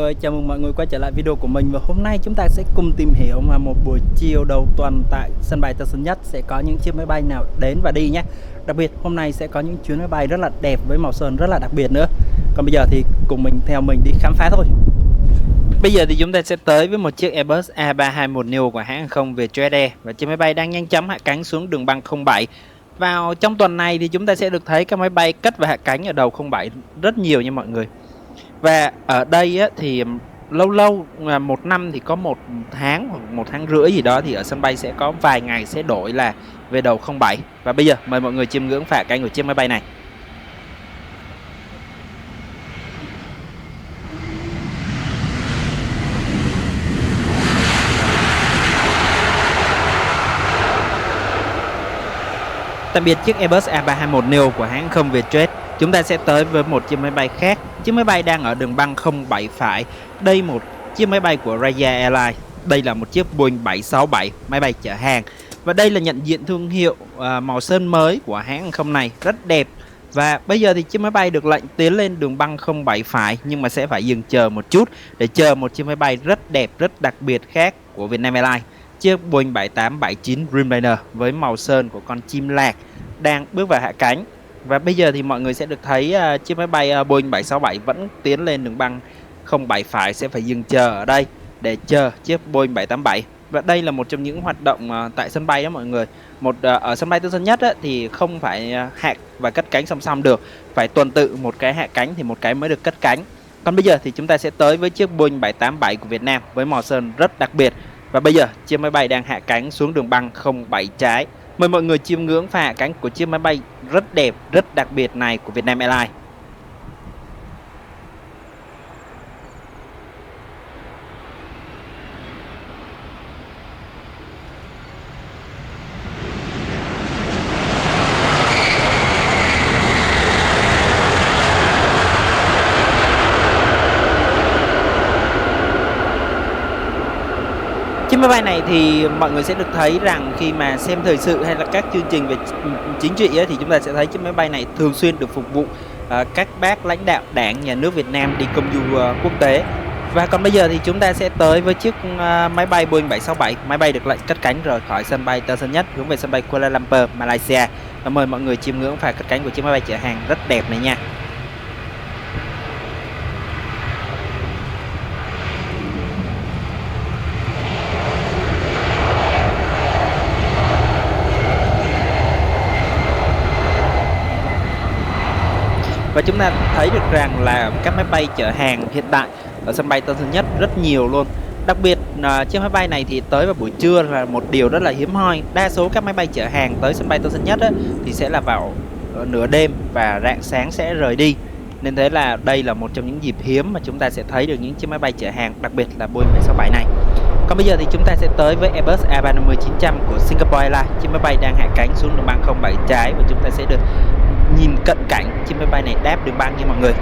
người, chào mừng mọi người quay trở lại video của mình. Và hôm nay chúng ta sẽ cùng tìm hiểu một buổi chiều đầu tuần tại sân bay Tân Sơn Nhất sẽ có những chiếc máy bay nào đến và đi nhé. Đặc biệt hôm nay sẽ có những chuyến máy bay rất là đẹp với màu sơn rất là đặc biệt nữa. Còn bây giờ thì cùng theo mình đi khám phá thôi. Bây giờ thì chúng ta sẽ tới với một chiếc Airbus A321neo của hãng hàng không Vietjet Air, và chiếc máy bay đang nhanh chóng hạ cánh xuống đường băng 07. Vào trong tuần này thì chúng ta sẽ được thấy các máy bay cất và hạ cánh ở đầu 07 rất nhiều nha mọi người. Và ở đây á, thì lâu lâu một năm thì có một tháng hoặc một tháng rưỡi gì đó thì ở sân bay sẽ có vài ngày sẽ đổi là về đầu 07. Và bây giờ mời mọi người chiêm ngưỡng phả cánh của chiếc máy bay này. Tạm biệt chiếc Airbus A321neo của hãng không Vietjet, chúng ta sẽ tới với một chiếc máy bay khác. Chiếc máy bay đang ở đường băng 07 phải. Đây một chiếc máy bay của Raya Airlines. Đây là một chiếc Boeing 767 máy bay chở hàng. Và đây là nhận diện thương hiệu màu sơn mới của hãng hàng không này, rất đẹp. Và bây giờ thì chiếc máy bay được lệnh tiến lên đường băng 07 phải, nhưng mà sẽ phải dừng chờ một chút để chờ một chiếc máy bay rất đẹp, rất đặc biệt khác của Vietnam Airlines. Chiếc Boeing 7879 Dreamliner với màu sơn của con chim lạc đang bước vào hạ cánh. Và bây giờ thì mọi người sẽ được thấy chiếc máy bay Boeing 767 vẫn tiến lên đường băng 07 phải, sẽ phải dừng chờ ở đây để chờ chiếc Boeing 787. Và đây là một trong những hoạt động tại sân bay đó mọi người. Ở sân bay Tân Sơn Nhất thì không phải hạ và cất cánh song song được, phải tuần tự một cái hạ cánh thì một cái mới được cất cánh. Còn bây giờ thì chúng ta sẽ tới với chiếc Boeing 787 của Việt Nam với màu sơn rất đặc biệt. Và bây giờ chiếc máy bay đang hạ cánh xuống đường băng 07 trái. Mời mọi người chiêm ngưỡng pha hạ cánh của chiếc máy bay rất đẹp, rất đặc biệt này của Vietnam Airlines. Chiếc máy bay này thì mọi người sẽ được thấy rằng khi mà xem thời sự hay là các chương trình về chính trị thì chúng ta sẽ thấy chiếc máy bay này thường xuyên được phục vụ các bác lãnh đạo Đảng, Nhà nước Việt Nam đi công du quốc tế. Và còn bây giờ thì chúng ta sẽ tới với chiếc máy bay Boeing 767, máy bay được lệnh cất cánh rời khỏi sân bay Tân Sơn Nhất hướng về sân bay Kuala Lumpur, Malaysia. Và mời mọi người chiêm ngưỡng pha cất cánh của chiếc máy bay chở hàng rất đẹp này nha. Và chúng ta thấy được rằng là các máy bay chở hàng hiện tại ở sân bay Tân Sơn Nhất rất nhiều luôn. Đặc biệt chiếc máy bay này thì tới vào buổi trưa là một điều rất là hiếm hoi. Đa số các máy bay chở hàng tới sân bay Tân Sơn Nhất thì sẽ là vào nửa đêm và rạng sáng sẽ rời đi. Nên thế là đây là một trong những dịp hiếm mà chúng ta sẽ thấy được những chiếc máy bay chở hàng, đặc biệt là Boeing 767 này. Còn bây giờ thì chúng ta sẽ tới với Airbus A350-900 của Singapore Airlines. Chiếc máy bay đang hạ cánh xuống đường băng 07 trái và chúng ta sẽ được nhìn cận cảnh chiếc máy bay này đáp đường băng nha mọi người.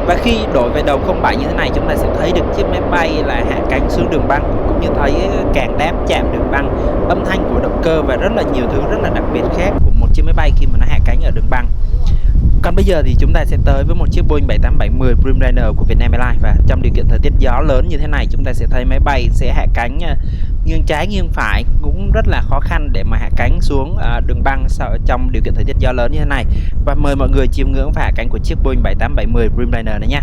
Và khi đổi về đầu 07 như thế này, chúng ta sẽ thấy được chiếc máy bay là hạ cánh xuống đường băng, cũng như thấy càng đáp chạm đường băng, âm thanh của động cơ và rất là nhiều thứ rất là đặc biệt khác của một chiếc máy bay khi mà nó hạ cánh ở đường băng. Còn bây giờ thì chúng ta sẽ tới với một chiếc Boeing 7870 Dreamliner của Vietnam Airlines. Và trong điều kiện thời tiết gió lớn như thế này, chúng ta sẽ thấy máy bay sẽ hạ cánh nghiêng trái nghiêng phải, cũng rất là khó khăn để mà hạ cánh xuống đường băng trong điều kiện thời tiết gió lớn như thế này. Và mời mọi người chiêm ngưỡng và hạ cánh của chiếc Boeing 7870 Dreamliner này nha.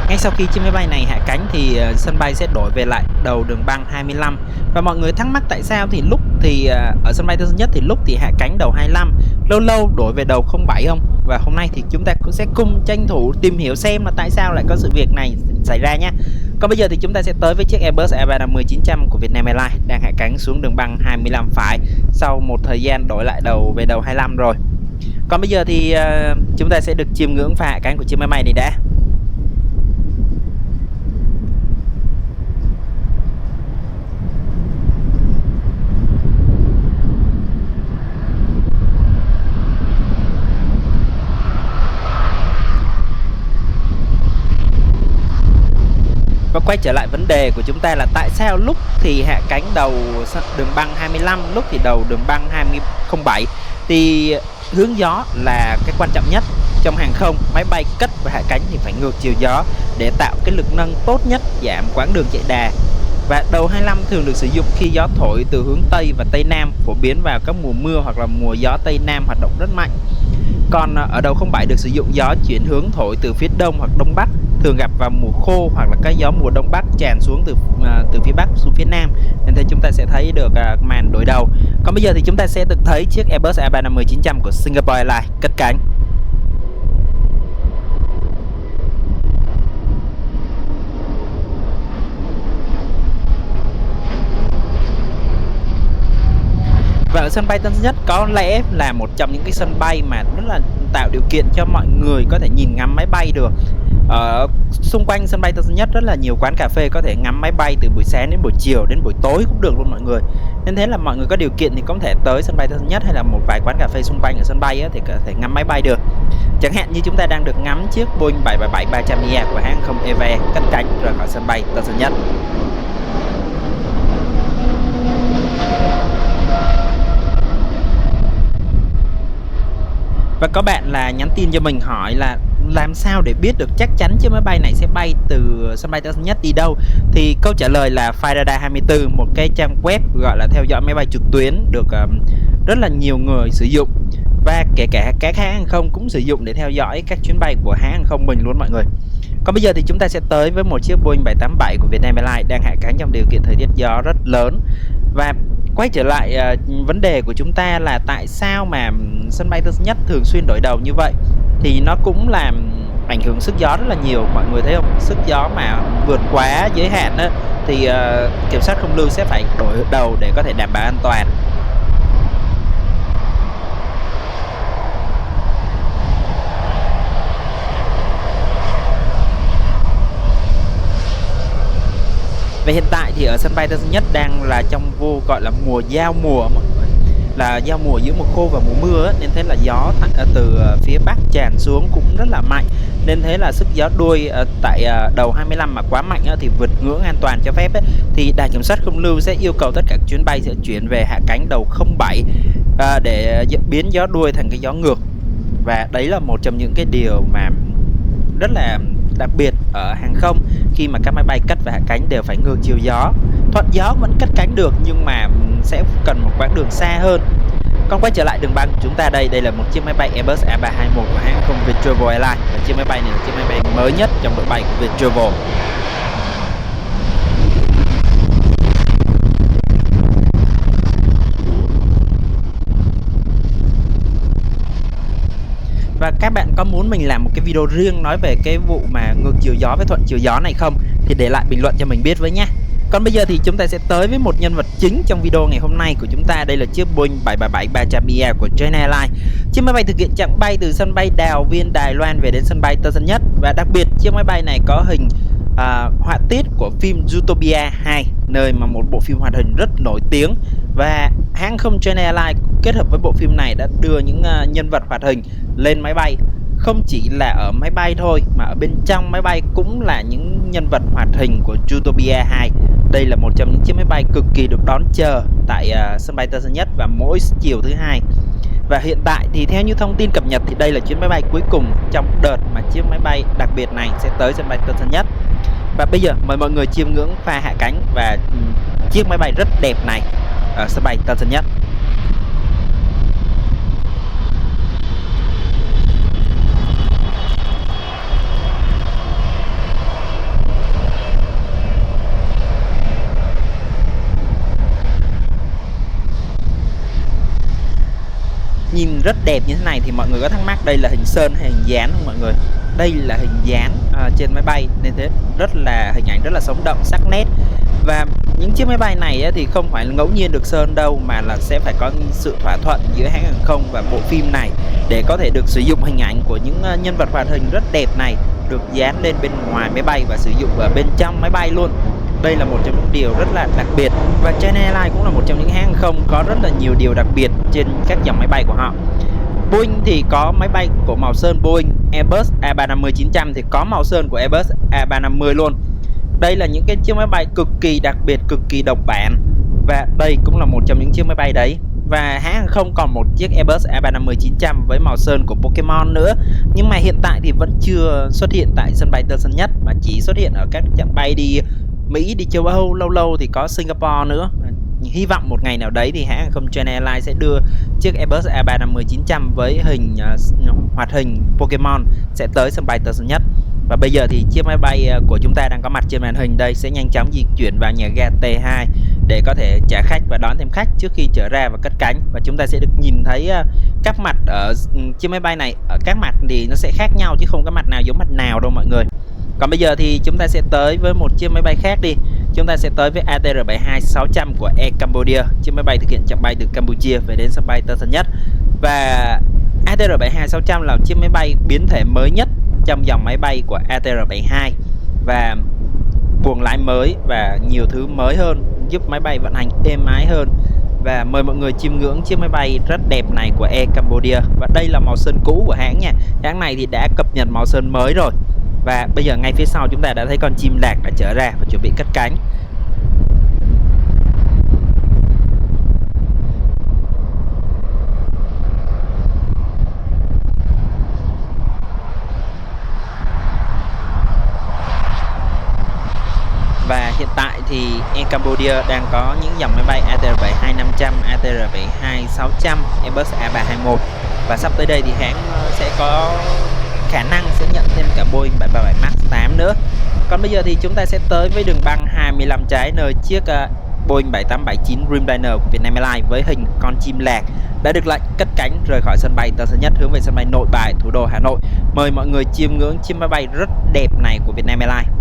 Ngay sau khi chiếc máy bay này hạ cánh thì sân bay sẽ đổi về lại đầu đường băng 25. Và mọi người thắc mắc tại sao thì lúc thì ở sân bay Tân Sơn Nhất thì lúc thì hạ cánh đầu 25, lâu lâu đổi về đầu 07 không? Và hôm nay thì chúng ta cũng sẽ cùng tranh thủ tìm hiểu xem là tại sao lại có sự việc này xảy ra nhé. Còn bây giờ thì chúng ta sẽ tới với chiếc Airbus A350-900 của Vietnam Airlines đang hạ cánh xuống đường băng 25 phải sau một thời gian đổi lại đầu về đầu 25 rồi. Còn bây giờ thì chúng ta sẽ được chiêm ngưỡng pha hạ cánh của chiếc máy bay này đã. Và quay trở lại vấn đề của chúng ta là tại sao lúc thì hạ cánh đầu đường băng 25, lúc thì đầu đường băng 07. Thì hướng gió là cái quan trọng nhất. Trong hàng không, máy bay cất và hạ cánh thì phải ngược chiều gió để tạo cái lực nâng tốt nhất, giảm quãng đường chạy đà. Và đầu 25 thường được sử dụng khi gió thổi từ hướng Tây và Tây Nam, phổ biến vào các mùa mưa hoặc là mùa gió Tây Nam hoạt động rất mạnh. Còn ở đầu 07 được sử dụng gió chuyển hướng thổi từ phía Đông hoặc Đông Bắc, thường gặp vào mùa khô hoặc là cái gió mùa Đông Bắc tràn xuống từ phía Bắc xuống phía Nam, nên thế chúng ta sẽ thấy được màn đổi đầu. Còn bây giờ thì chúng ta sẽ được thấy chiếc Airbus A350-900 của Singapore Airlines cất cánh. Và ở sân bay Tân Sơn Nhất có lẽ là một trong những cái sân bay mà rất là tạo điều kiện cho mọi người có thể nhìn ngắm máy bay được. Ở xung quanh sân bay Tân Sơn Nhất rất là nhiều quán cà phê có thể ngắm máy bay từ buổi sáng đến buổi chiều đến buổi tối cũng được luôn mọi người. Nên thế là mọi người có điều kiện thì có thể tới sân bay Tân Sơn Nhất hay là một vài quán cà phê xung quanh ở sân bay thì có thể ngắm máy bay được. Chẳng hạn như chúng ta đang được ngắm chiếc Boeing 737-300ER của hãng không EVA Air cất cánh rời khỏi sân bay Tân Sơn Nhất. Và có bạn là nhắn tin cho mình hỏi là làm sao để biết được chắc chắn chiếc máy bay này sẽ bay từ sân bay Tân Sơn Nhất đi đâu. Thì câu trả lời là Flyradar24, một cái trang web gọi là theo dõi máy bay trực tuyến được rất là nhiều người sử dụng. Và kể cả các hãng hàng không cũng sử dụng để theo dõi các chuyến bay của hãng hàng không mình luôn mọi người. Còn bây giờ thì chúng ta sẽ tới với một chiếc Boeing 787 của Vietnam Airlines đang hạ cánh trong điều kiện thời tiết gió rất lớn. Và quay trở lại vấn đề của chúng ta là tại sao mà sân bay Tân Sơn Nhất thường xuyên đổi đầu như vậy. Thì nó cũng làm ảnh hưởng sức gió rất là nhiều. Mọi người thấy không? Sức gió mà vượt quá giới hạn á, thì kiểm soát không lưu sẽ phải đổi đầu để có thể đảm bảo an toàn. Và hiện tại thì ở sân bay Tân Sơn Nhất đang là trong gọi là mùa giao mùa mọi người, là giao mùa giữa mùa khô và mùa mưa ấy, nên thế là gió từ phía Bắc tràn xuống cũng rất là mạnh, nên thế là sức gió đuôi tại đầu 25 mà quá mạnh thì vượt ngưỡng an toàn cho phép ấy, thì đài kiểm soát không lưu sẽ yêu cầu tất cả các chuyến bay sẽ chuyển về hạ cánh đầu 07 để biến gió đuôi thành cái gió ngược. Và đấy là một trong những cái điều mà rất là đặc biệt ở hàng không, khi mà các máy bay cất và hạ cánh đều phải ngược chiều gió. Thuận gió vẫn cất cánh được nhưng mà sẽ cần một quãng đường xa hơn. Còn quay trở lại đường băng của chúng ta đây là một chiếc máy bay Airbus A321 của hãng không Vietravel Airlines, và chiếc máy bay này là chiếc máy bay mới nhất trong đội bay của Vietravel. Và các bạn có muốn mình làm một cái video riêng nói về cái vụ mà ngược chiều gió với thuận chiều gió này không? Thì để lại bình luận cho mình biết với nhé. Còn bây giờ thì chúng ta sẽ tới với một nhân vật chính trong video ngày hôm nay của chúng ta. Đây là chiếc Boeing 737-300ER của China Airlines. Chiếc máy bay thực hiện chặng bay từ sân bay Đào Viên, Đài Loan về đến sân bay Tân Sơn Nhất. Và đặc biệt chiếc máy bay này có hình họa tiết của phim Zootopia 2, nơi mà một bộ phim hoạt hình rất nổi tiếng. Và hãng không China Airlines kết hợp với bộ phim này đã đưa những nhân vật hoạt hình lên máy bay. Không chỉ là ở máy bay thôi mà ở bên trong máy bay cũng là những nhân vật hoạt hình của Zootopia 2. Đây là một trong những chiếc máy bay cực kỳ được đón chờ tại sân bay Tân Sơn Nhất vào mỗi chiều thứ hai. Và hiện tại thì theo như thông tin cập nhật thì đây là chuyến máy bay cuối cùng trong đợt mà chiếc máy bay đặc biệt này sẽ tới sân bay Tân Sơn Nhất. Và bây giờ mời mọi người chiêm ngưỡng pha hạ cánh và chiếc máy bay rất đẹp này ở sân bay Tân Sơn Nhất. Nhìn rất đẹp như thế này thì mọi người có thắc mắc đây là hình sơn hay hình dán không mọi người? đây là hình dán trên máy bay, nên thế rất là hình ảnh rất là sống động, sắc nét. Và những chiếc máy bay này thì không phải là ngẫu nhiên được sơn đâu, mà là sẽ phải có sự thỏa thuận giữa hãng hàng không và bộ phim này để có thể được sử dụng hình ảnh của những nhân vật hoạt hình rất đẹp này được dán lên bên ngoài máy bay và sử dụng ở bên trong máy bay luôn. Đây là một trong những điều rất là đặc biệt, và China Airlines cũng là một trong những hãng hàng không có rất là nhiều điều đặc biệt trên các dòng máy bay của họ. Boeing thì có máy bay của màu sơn Boeing, Airbus A350-900 thì có màu sơn của Airbus A350 luôn. Đây là những cái chiếc máy bay cực kỳ đặc biệt, cực kỳ độc bản, và đây cũng là một trong những chiếc máy bay đấy. Và hãng hàng không còn một chiếc Airbus A350-900 với màu sơn của Pokemon nữa, nhưng mà hiện tại thì vẫn chưa xuất hiện tại sân bay Tân Sơn Nhất, mà chỉ xuất hiện ở các chặng bay đi Mỹ, đi châu Âu, lâu lâu thì có Singapore nữa. Hy vọng một ngày nào đấy thì hãng hàng không China Airlines sẽ đưa chiếc Airbus A350-900 với hình hoạt hình Pokemon sẽ tới sân bay Tân Sơn Nhất. Và bây giờ thì chiếc máy bay của chúng ta đang có mặt trên màn hình đây sẽ nhanh chóng di chuyển vào nhà ga T2 để có thể trả khách và đón thêm khách trước khi trở ra và cất cánh. Và chúng ta sẽ được nhìn thấy các mặt ở chiếc máy bay này, ở các mặt thì nó sẽ khác nhau chứ không có mặt nào giống mặt nào đâu mọi người. Còn bây giờ thì chúng ta sẽ tới với một chiếc máy bay khác đi. Chúng ta sẽ tới với ATR72-600 của Air Cambodia, chiếc máy bay thực hiện chặng bay từ Campuchia về đến sân bay Tân Sơn Nhất. Và ATR72-600 là chiếc máy bay biến thể mới nhất trong dòng máy bay của ATR72, và buồng lái mới và nhiều thứ mới hơn, giúp máy bay vận hành êm ái hơn. Và mời mọi người chiêm ngưỡng chiếc máy bay rất đẹp này của Air Cambodia. Và đây là màu sơn cũ của hãng nha. Hãng này thì đã cập nhật màu sơn mới rồi. Và bây giờ ngay phía sau chúng ta đã thấy con chim lạc đã trở ra và chuẩn bị cất cánh. Và hiện tại thì Air Cambodia đang có những dòng máy bay ATR72-500, ATR72-600, Airbus A321. Và sắp tới đây thì hãng sẽ có khả năng sẽ nhận thêm cả Boeing 737 Max 8 nữa. Còn bây giờ thì chúng ta sẽ tới với đường băng 25 trái, nơi chiếc Boeing 7879 Dreamliner của Vietnam Airlines với hình con chim lạc đã được lệnh cất cánh rời khỏi sân bay Tân Sơn Nhất hướng về sân bay Nội Bài, thủ đô Hà Nội. Mời mọi người chiêm ngưỡng chiếc máy bay rất đẹp này của Vietnam Airlines.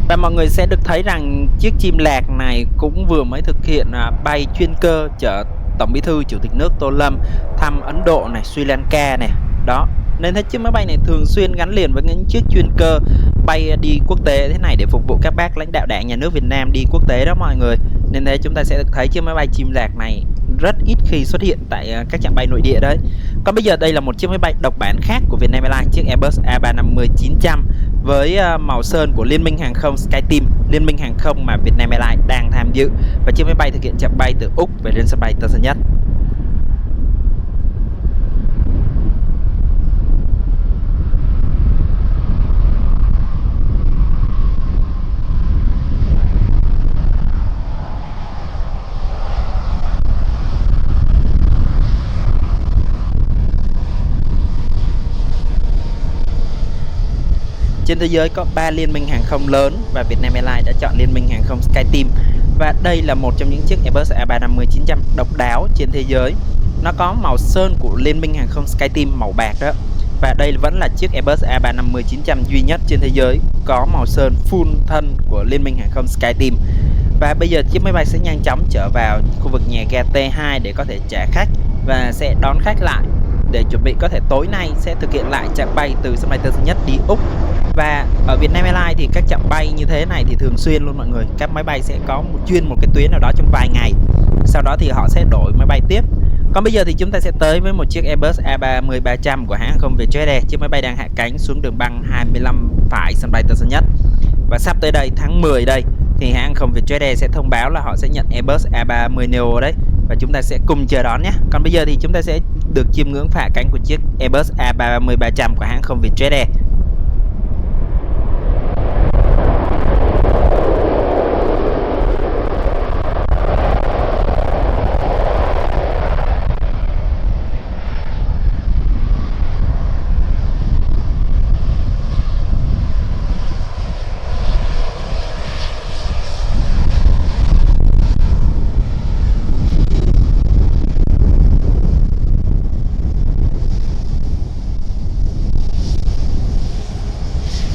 Và mọi người sẽ được thấy rằng chiếc chim lạc này cũng vừa mới thực hiện bay chuyên cơ chở Tổng Bí thư Chủ tịch nước Tô Lâm thăm Ấn Độ này, Sri Lanka này. Đó, nên thấy chiếc máy bay này thường xuyên gắn liền với những chiếc chuyên cơ bay đi quốc tế thế này để phục vụ các bác lãnh đạo Đảng, Nhà nước Việt Nam đi quốc tế đó mọi người. Nên thế chúng ta sẽ được thấy chiếc máy bay chim lạc này rất ít khi xuất hiện tại các chặng bay nội địa đấy. Còn bây giờ đây là một chiếc máy bay độc bản khác của Vietnam Airlines, chiếc Airbus A350-900 với màu sơn của Liên minh hàng không SkyTeam, liên minh hàng không mà Vietnam Airlines đang tham dự. Và chiếc máy bay thực hiện chặng bay từ Úc về đến sân bay Tân Sơn Nhất. Trên thế giới có 3 liên minh hàng không lớn và Vietnam Airlines đã chọn liên minh hàng không SkyTeam. Và đây là một trong những chiếc Airbus A350-900 độc đáo trên thế giới. Nó có màu sơn của liên minh hàng không SkyTeam màu bạc đó. Và đây vẫn là chiếc Airbus A350-900 duy nhất trên thế giới có màu sơn full thân của liên minh hàng không SkyTeam. Và bây giờ chiếc máy bay sẽ nhanh chóng trở vào khu vực nhà ga T2 để có thể trả khách và sẽ đón khách lại để chuẩn bị có thể tối nay sẽ thực hiện lại chặng bay từ sân bay Tân Sơn Nhất đi Úc. Và ở Vietnam Airlines thì các chặng bay như thế này thì thường xuyên luôn mọi người. Các máy bay sẽ có một cái tuyến nào đó trong vài ngày, sau đó thì họ sẽ đổi máy bay tiếp. Còn bây giờ thì chúng ta sẽ tới với một chiếc Airbus A330-300 của hãng hàng không Vietjet Air. Chiếc máy bay đang hạ cánh xuống đường băng 25 phải sân bay Tân Sơn Nhất. Và sắp tới đây tháng 10 đây thì hãng hàng không Vietjet Air sẽ thông báo là họ sẽ nhận Airbus A330neo đấy. và chúng ta sẽ cùng chờ đón nhé. Còn bây giờ thì chúng ta sẽ được chiêm ngưỡng phá cánh của chiếc Airbus A330-300 của hãng không Vietjet Air.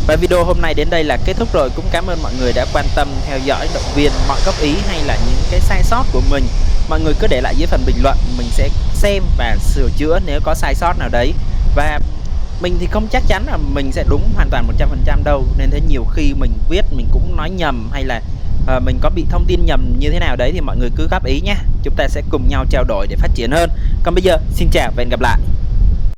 Và video hôm nay đến đây là kết thúc rồi. Cũng cảm ơn mọi người đã quan tâm, theo dõi, động viên. Mọi góp ý hay là những cái sai sót của mình, mọi người cứ để lại dưới phần bình luận. Mình sẽ xem và sửa chữa nếu có sai sót nào đấy. Và mình thì không chắc chắn là mình sẽ đúng hoàn toàn 100% đâu. Nên thế nhiều khi mình viết mình cũng nói nhầm, hay là mình có bị thông tin nhầm như thế nào đấy thì mọi người cứ góp ý nhé. Chúng ta sẽ cùng nhau trao đổi để phát triển hơn. Còn bây giờ xin chào và hẹn gặp lại.